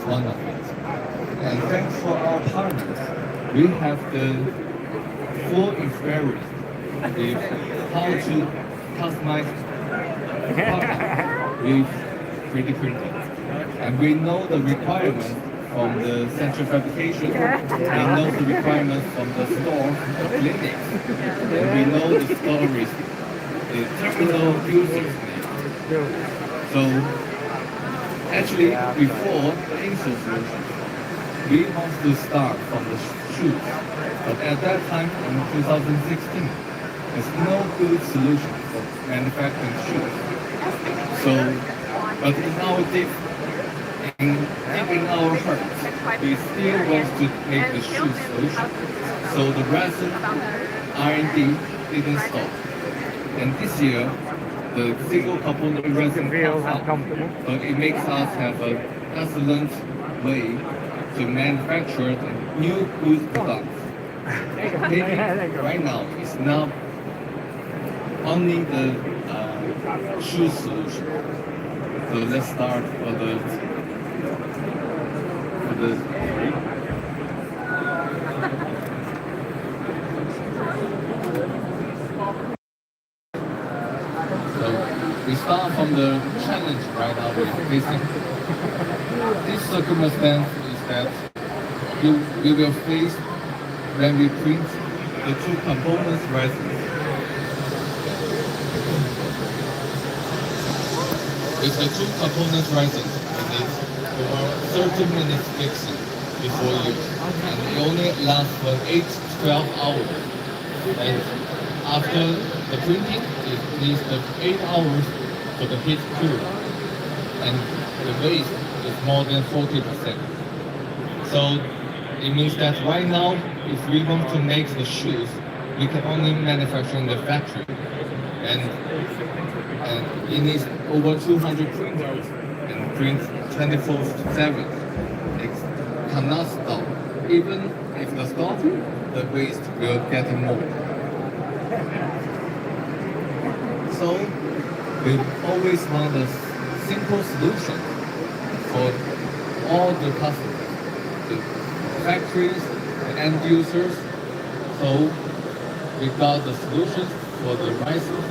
one of it. And thanks for our partners, we have the full experience with how to customize product with 3D printing. And we know the requirements from the central fabrication, we know the requirements from the store, the clinics, and we know the stories, the terminal users need. So actually, before the eSUN solution, we want to start from the shoes. But at that time, in 2016, there's no good solution for manufacturing shoes. So, but in our deep in our hearts, we still want to make the shoe solution. So the resin R&D didn't stop. And this year, the single component resin comes out. So it makes us have an excellent way to manufacture the new good products. Maybe right now it's not only the shoe solution. So let's start for the we start from the challenge right now we're facing. This circumstance is that you will face when we print the two components resin. With the two components resin, it is over 30 minutes fixing before use, and it only lasts for 8-12 hours. And after the printing, it needs the 8 hours for the heat cool, and the waste is more than 40%. So it means that right now, if we want to make the shoes, we can only manufacture in the factory, and it needs over 200 printers and print 24/7. It cannot stop. Even if the stop, the waste will get more. So we always want a simple solution for all the customers, the factories, the end users. So we got the solutions for the rising.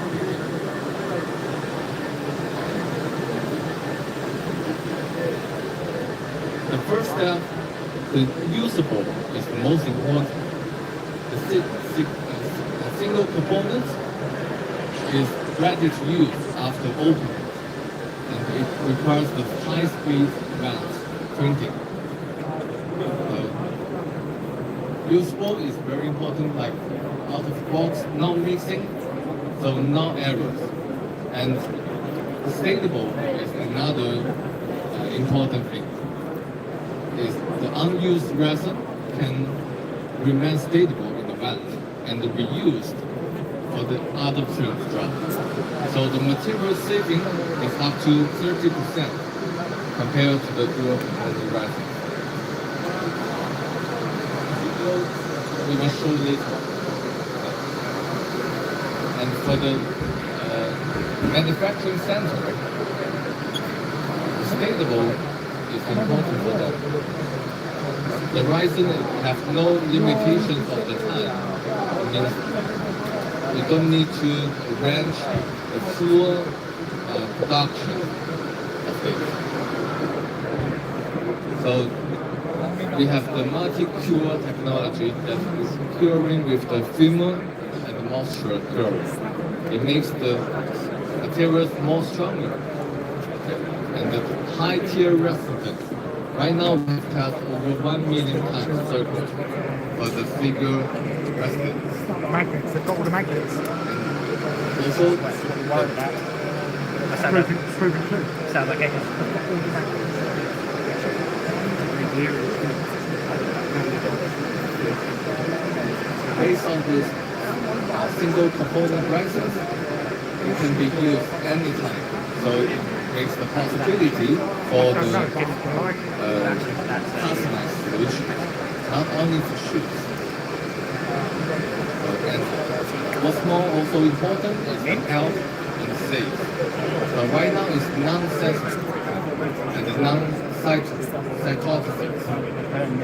The first step, the usable, is the most important. The single component is ready to use after opening, and it requires the high-speed matte printing. Usable is very important, like out of box, no mixing, so no errors. And stable is another important thing. Is the unused resin can remain stable in the vat and be used for the other print job. So the material saving is up to 30% compared to the dual component resin. We will show later. And for the manufacturing center, stable is important for them. The resin have no limitations of the time. It means you don't need to arrange the full production of it. So we have the multi-cure technology that is curing with the thermal and the moisture curing. It makes the materials more stronger. And the high tier resistance. Right now we have tested over 1 million times circuit for the figure resistance. Magnets, they've got all the magnets. Also, Proven true. Sounds like it. based on this single component license, it can be used anytime. So it makes the possibility for the customized solution, not only for shoes. And what's more also important is the health and safe. So right now it's non-sensitive and non cytosis.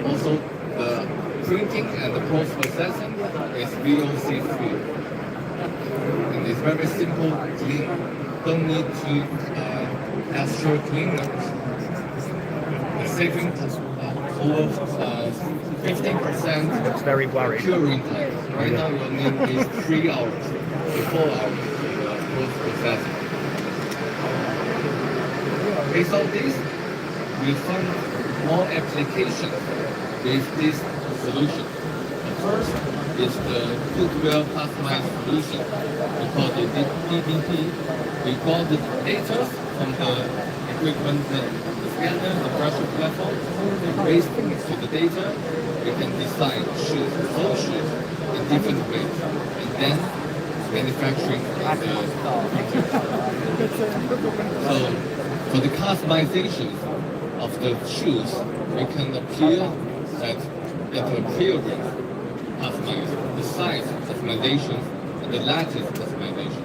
Also, the printing and the post-processing is VOC3. And it's very simple clean. Don't need to extra cleaners. The saving over 15% It's very worried. curing time. Right now your need is 3 hours to 4 hours post-processing. Based on this, we found more applications with this solution. The first is the footwear customized solution. We call it DBP. We got the data from the equipment, the scanner, the pressure platform. Based on the data, we can design shoes, sole shoes in different ways, and then manufacturing in the future. So for the customization of the shoes, we can appear that the appearance customized, the size customization, and the lattice customization.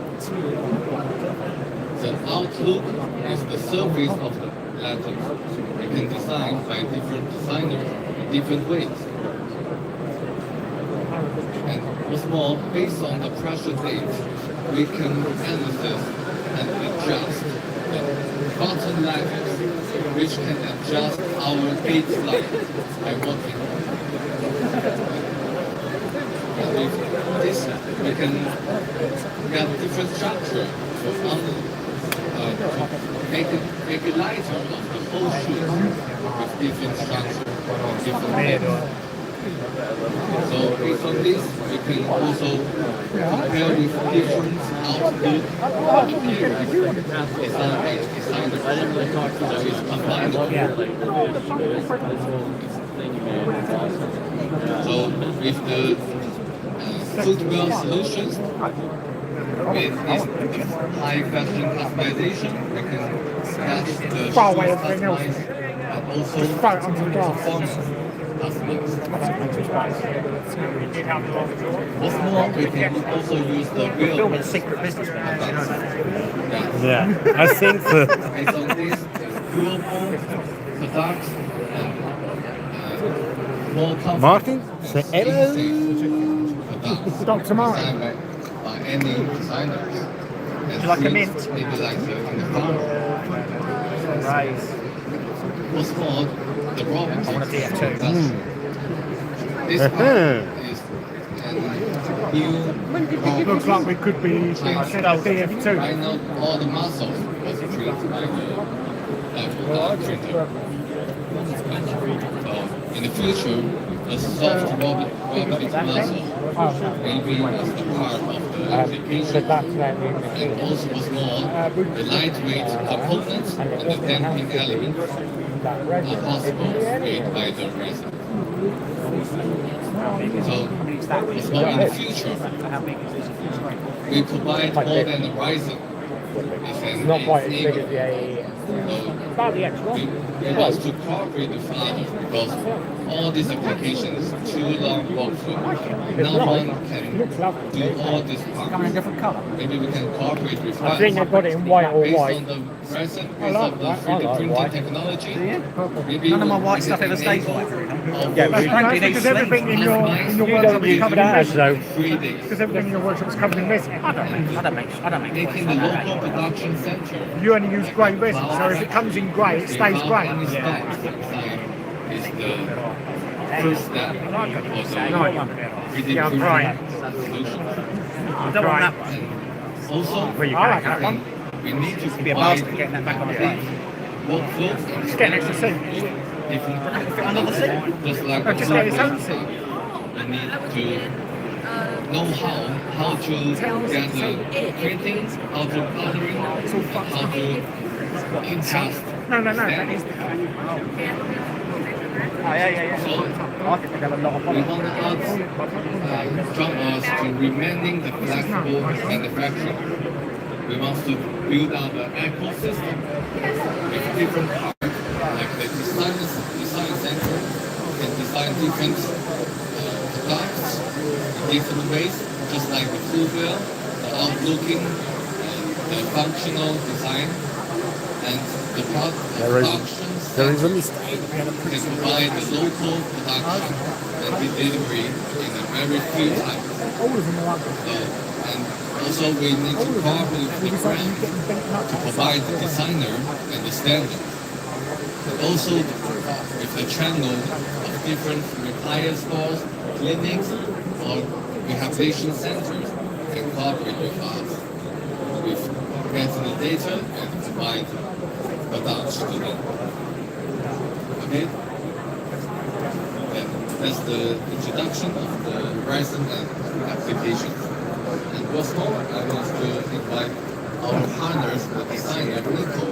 The outlook is the surface of the lattice. You can design by different designers in different ways. And what's more, based on the pressure gauge, we can analyze and adjust the bottom lattice, which can adjust our gauge line by working. And with this, we can get different structure to make it lighter of the whole shoe with different structure, different length. So based on this, we can also compare with different outlook appearance designed by designers. So it's combinable. So with the footwear solutions, with this high fashion customization, we can catch the shoes customized and also performance customized. What's more, we can also use the real Filming secret business plans, you know. Yeah, I think the based on this durable products and more comfortable Martin, and say hello. products Dr. Martin. designed by any designers. And you like a prints mint? maybe like in the farm. Right. What's more, the robotics. I want a DF2. This part is new. Looks like we could be using a DF2. Right now, all the muscles was printed by the printer. So in the future, the soft robotic muscle maybe is the part of the application. And also what's more, the lightweight components and the damping elements are possible made by the resin. So what's more, in the future, we provide more than the resin. It's not quite as big as the about the extra. We want to cooperate with others because all these applications too long workflow. No one can do all this part. Coming in different colour. Maybe we can cooperate with I think they've got it in white or based white. on the resin, based on the 3D printing technology. Maybe None of my we white can stuff ever stays enable white. Yeah, Frankly, That's they because slip. everything in your workshop is covered in as resin. though 3 days. Because everything in your workshop is covered in resin. I don't make Making the local production center. You only use grey resin, so if it comes in grey, it stays without grey. any steps inside is the first step for the 3D Yeah, I'm printing right. solution. I don't want that one. And also, I like that one. we need to Be a provide bastard getting that back on the plane. workflows Just get an extra seat. different Under the seat? just like Oh, just the get his own software seat. stuff. We need to know how to get the printing, how to coloring, and how to adjust. No, that is the So I think they have a lot of we want us from us to remaining the flexible manufacturing. We want to build out an ecosystem with different parts, like the design center can design different products in different ways, just like the footwear, the outlooking, the functional design, and the production There is a list. can provide the local production and the delivery in a very few times. And also we need to cooperate with the brand to provide the designer and the standard. And also with the channel of different repair stores, clinics, or rehabilitation centers can cooperate with us with getting the data and provide products to them. Okay? And that's the introduction of the resin and application. And what's more, I want to invite our partners, the designer, Nico,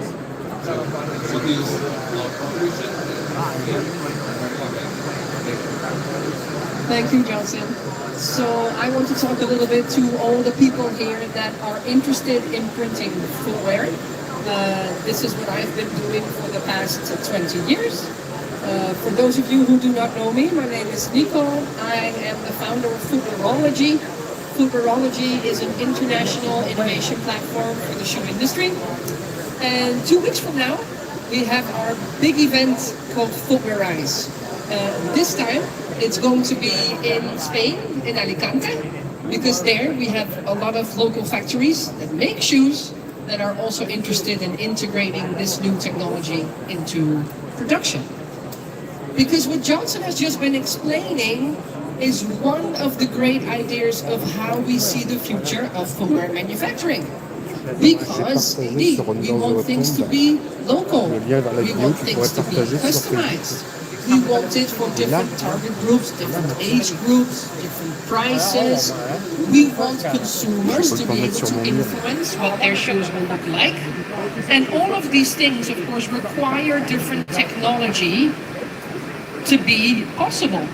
to introduce our cooperation Thank you, Johnson. So I want to talk a little bit to all the people here that are interested in printing footwear. This is what I've been doing for the past 20 years. For those of you who do not know me, my name is Nico. I am the founder of Footwearology. Footwearology is an international innovation platform for the shoe industry. And 2 weeks from now, we have our big event called Footwearize. This time, it's going to be in Spain, in Alicante, because there we have a lot of local factories that make shoes that are also interested in integrating this new technology into production. Because what Johnson has just been explaining is one of the great ideas of how we see the future of footwear manufacturing. Because indeed, we want things to be local, we want things to be customized. We want it for different target groups, different age groups, different prices. We want consumers to be able to influence what their shoes will look like. And all of these things, of course, require different technology to be possible.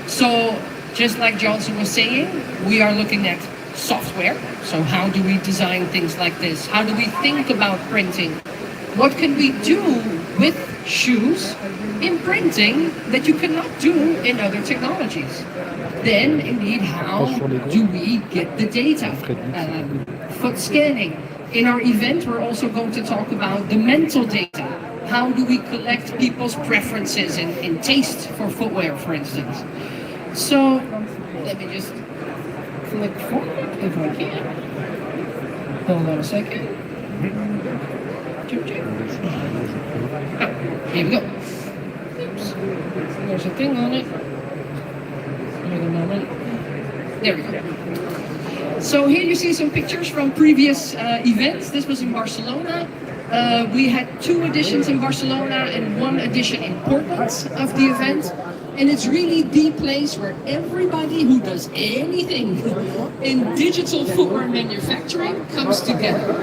So, just like Johnson was saying, we are looking at software. So how do we design things like this? How do we think about printing? What can we do with shoes in printing that you cannot do in other technologies? Then, indeed, how do we get the data? Foot scanning. In our event, we're also going to talk about the mental data. How do we collect people's preferences in taste for footwear, for instance? So, let me just click forward if I can. Hold on a second. Here we go. Oops. There's a thing on it. Wait a moment. There we go. So here you see some pictures from previous events. This was in Barcelona. We had 2 editions in Barcelona and 1 edition in Portland of the event. And it's really the place where everybody who does anything in digital footwear manufacturing comes together.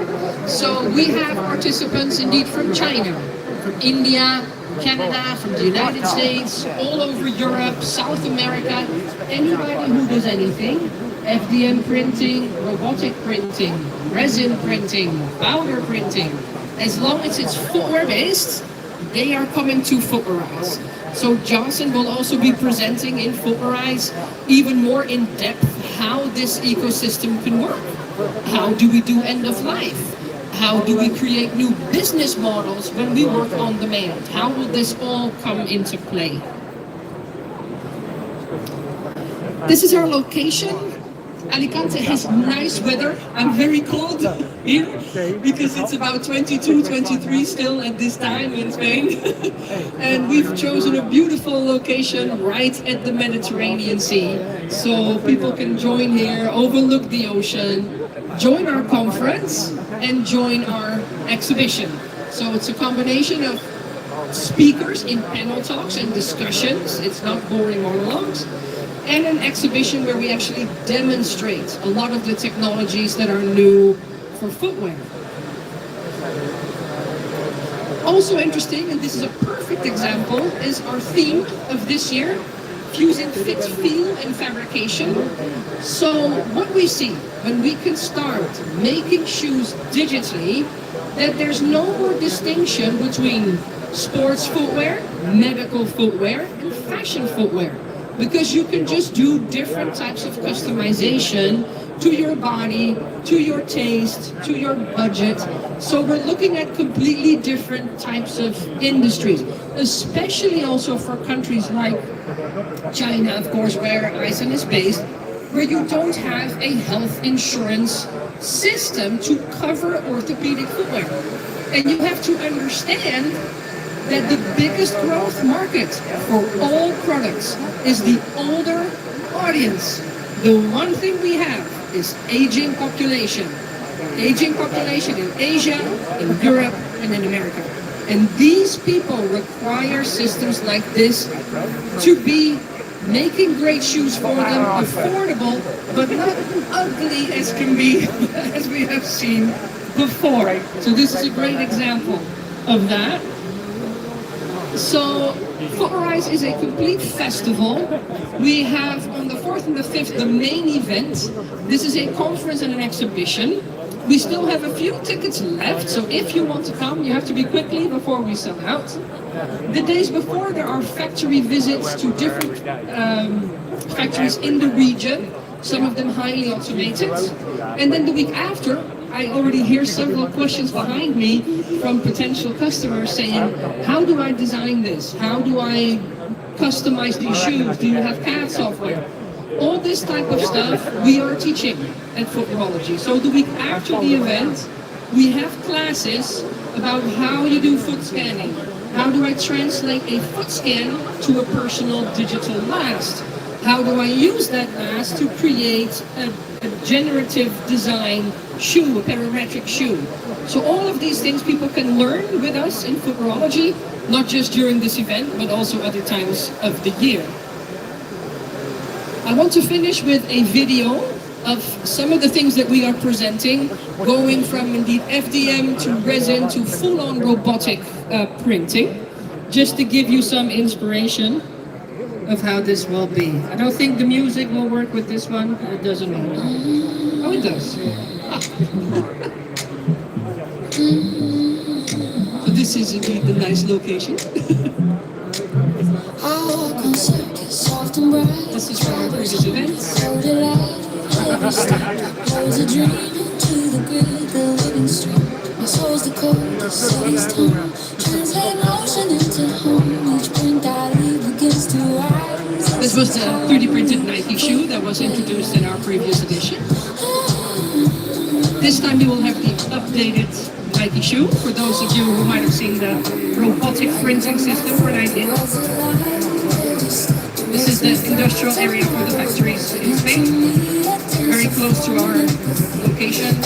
So we have participants indeed from China, from India, Canada, from the United States, all over Europe, South America, anybody who does anything. FDM printing, robotic printing, resin printing, powder printing. As long as it's footwear based, they are coming to Footwearize. So Johnson will also be presenting in Footwearize even more in depth how this ecosystem can work. How do we do end of life? How do we create new business models when we work on demand? How will this all come into play? This is our location. Alicante has nice weather. I'm very cold here because it's about 22, 23 still at this time in Spain. And we've chosen a beautiful location right at the Mediterranean Sea. So people can join here, overlook the ocean, join our conference, and join our exhibition. So it's a combination of speakers in panel talks and discussions. It's not boring monologues. And an exhibition where we actually demonstrate a lot of the technologies that are new for footwear. Also interesting, and this is a perfect example, is our theme of this year, fusing fit, feel, and fabrication. So what we see when we can start making shoes digitally, that there's no more distinction between sports footwear, medical footwear, and fashion footwear. because you can just do different types of customization to your body, to your taste, to your budget. So we're looking at completely different types of industries, especially also for countries like China, of course, where iSUN is based, where you don't have a health insurance system to cover orthopedic footwear. And you have to understand that the biggest growth market for all products is the older audience. The one thing we have is aging population. Aging population in Asia, in Europe, and in America. And these people require systems like this to be making great shoes for them, affordable, but not ugly as can be, as we have seen before. So this is a great example of that. So Footrise is a complete festival. We have on the 4th and the 5th the main event. This is a conference and an exhibition. We still have a few tickets left, so if you want to come, you have to be quickly before we sell out. The days before, there are factory visits to different factories in the region, some of them highly automated. And then the week after, I already hear several questions behind me from potential customers saying, how do I design this? How do I customize these shoes? Do you have CAD software? All this type of stuff we are teaching at Footology. So the week after the event, we have classes about how you do foot scanning. How do I translate a foot scan to a personal digital last? How do I use that last to create a generative design shoe, a parametric shoe? So all of these things people can learn with us in Footology, not just during this event, but also other times of the year. I want to finish with a video of some of the things that we are presenting, going from indeed FDM to resin to full-on robotic printing, just to give you some inspiration of how this will be. I don't think the music will work with this one. It doesn't matter. Oh, it does. So this is indeed the nice location. This is from our previous events. Was a dream into the grid, the living stream. My soul's the code, the city's tone. Translate motion into home. Each print I leave begins to rise. This was the 3D printed Nike shoe that was introduced in our previous edition. This time you will have the updated Nike shoe, for those of you who might have seen the robotic printing system for Nike. This is the industrial area for the factories in Spain, very close to our location.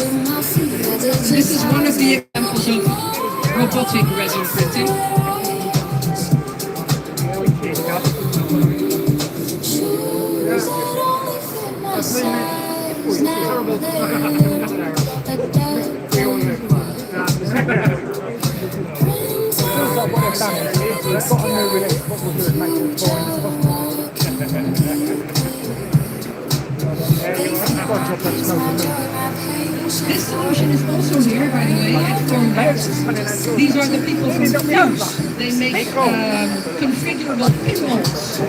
This is one of the examples of robotic resin printing. This solution is also here, by the way, at Formback. These are the people from Fuse. They make configurable pin molds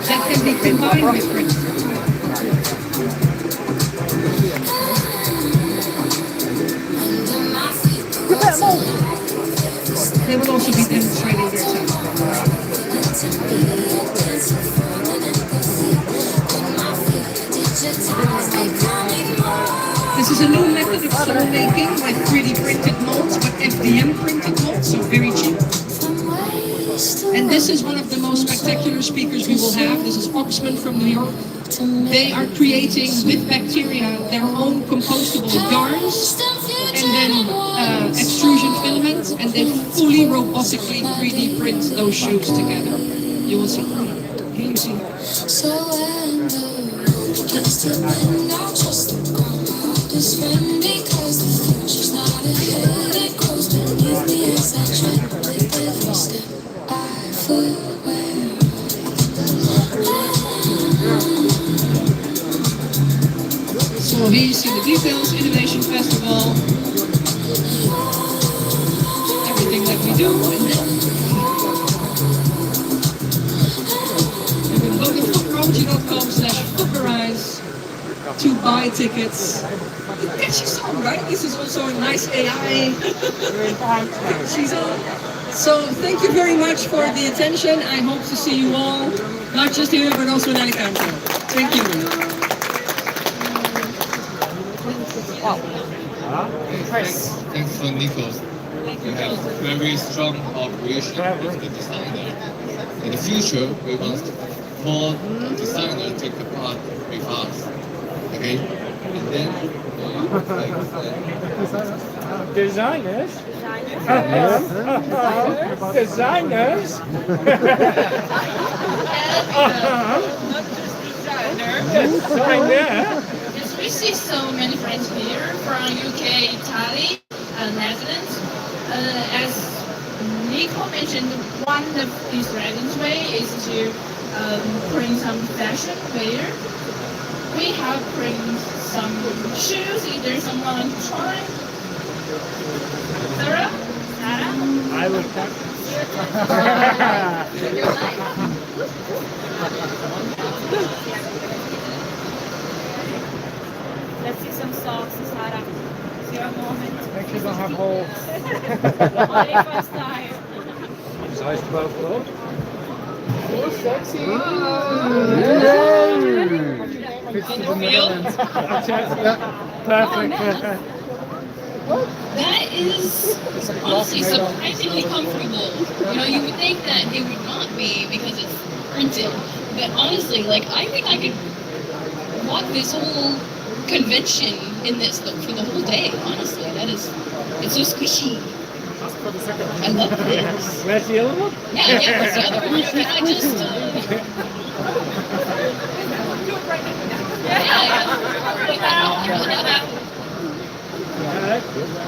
that can be combined with print. They will also be demonstrating their too. This is a new method of sole making with 3D printed molds, but FDM printed molds, so very cheap. And this is one of the most spectacular speakers we will have. This is Oxman from New York. They are creating with bacteria their own compostable yarns and then extrusion filaments, and they fully robotically 3D print those shoes together. You will see. Here you see. Just admit now, just this friend, because the future's not ahead. It grows beneath me as I tread with every step I footwear. So here you see the details, Innovation Festival, everything that we do. And we're going to go to Footology to buy tickets. Is she on, right? This is also a nice AI. She's on. So thank you very much for the attention. I hope to see you all, not just here, but also in Alicante. Thank you. Thanks for Nicholas. We have very strong cooperation with the designer. In the future, we want more designers to take part with us. Okay? And then, Designers? Designers? Designer? Yes, we see so many friends here from UK, Italy, Netherlands. As Nico mentioned, one of these Dragon's Way is to bring some fashion wear. We have bring some shoes. If there's someone to try. Sarah? I would Let's see some socks, Sarah. See your moment. Make sure they don't have holes. Only first time. Size 12 club. Oh, sexy. Fits to the Netherlands. Perfect. That is honestly surprisingly comfortable. You know, you would think that it would not be because it's printed. But honestly, like, I think I could walk this whole convention in this for the whole day, honestly. It's so squishy. I love this. Where's the other one? Yeah, what's the other one? Can I just,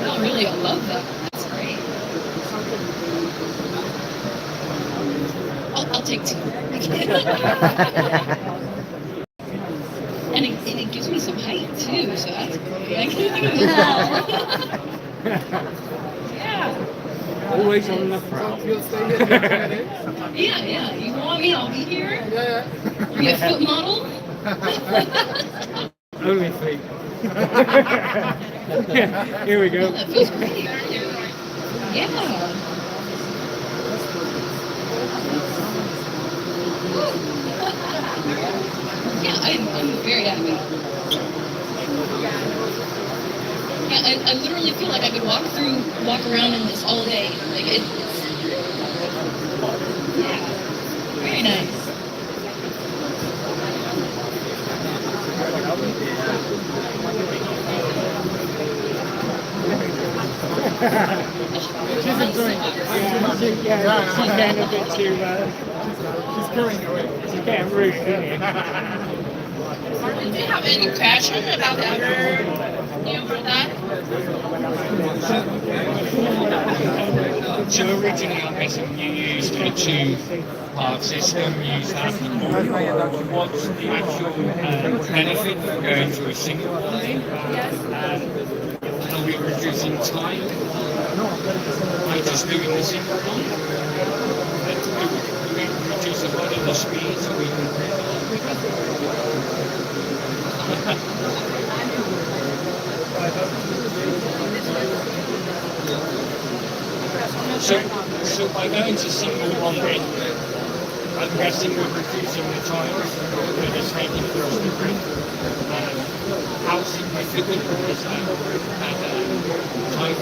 No, really, I love that. That's great. I'll take two. And it gives me some height too, so that's great. Yeah. Always on the prowl. Yeah. You want me? I'll be here. Be a foot model. Only feet. Here we go. That feels great. Yeah. Yeah, I'm very happy. Yeah, I literally feel like I could walk around in this all day. Like it's yeah, very nice. She's enjoying it. Yeah, she's getting a bit too, she's going away. She's getting rude, isn't it? Martin, do you have any question about other about that? So originally, I'm guessing you used a two-part system, use that. What's the actual benefit of going to a single line? Are we reducing time by just doing the single line? Do we reduce a lot of the speed so we can... So by going to single bonding, I'm guessing we're reducing the time that it's taking for us to print. How significant is that time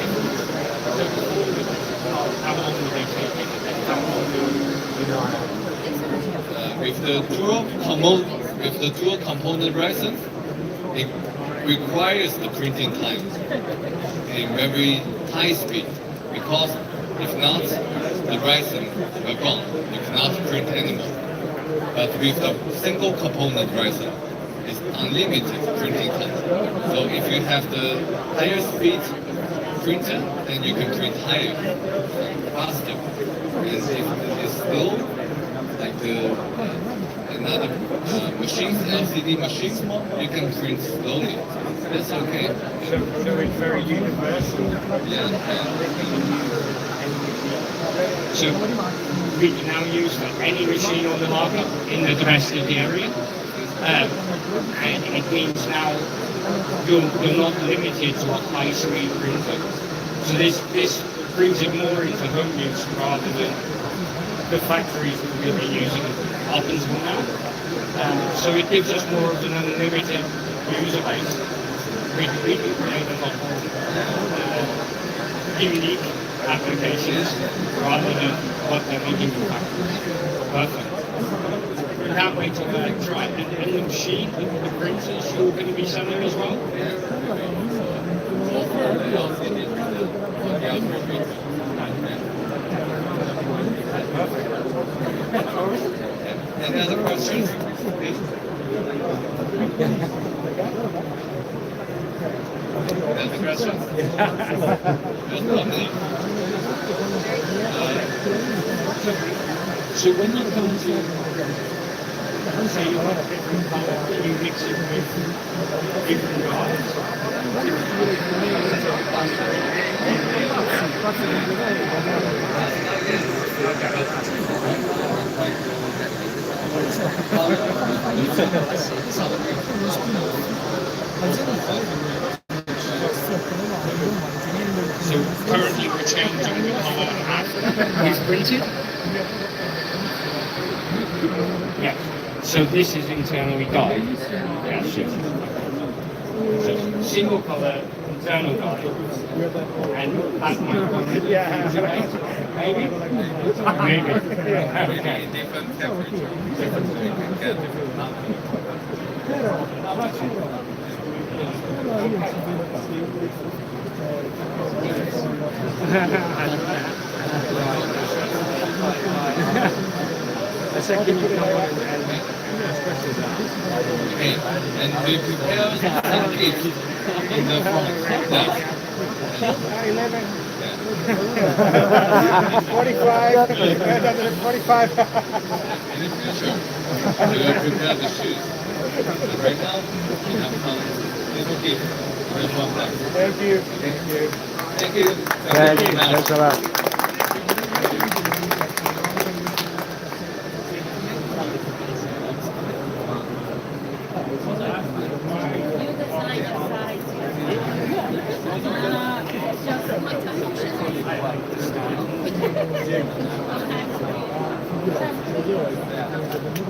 difference? How long will they take? How long with the dual component resin, it requires the printing time in very high speed, because if not, the resin will gone. You cannot print anymore. But with the single component resin, it's unlimited printing time. So if you have the higher speed printer, then you can print higher, faster. And if it's slow, like the another machines, LCD machines, you can print slowly. That's okay. So it's very universal. Yeah. So we can now use any machine on the market in the domestic area. And it means now you're not limited to a high speed printer. So this brings it more into home use rather than the factories that we've been using up until now. So it gives us more of an unlimited user base. We can create a lot more unique applications rather than what they're making for factories. Perfect. We can't wait to try it. And the machine, the printers, you're going to be selling as well? Any other questions? Any questions? So when you come to, say you have a different color, you mix it with different colors. So currently we're changing the color after we've printed. Yeah. So this is internally dyed. Yeah, sure. So single color internal dye, and that might maybe. Okay. Different temperature. Okay, and we prepare some cakes in the front. 45. 45. In the future, we will prepare the shoes. But right now, we have some little cake. There's one left. Thank you. Thank you. Thank you. Thanks a lot. Just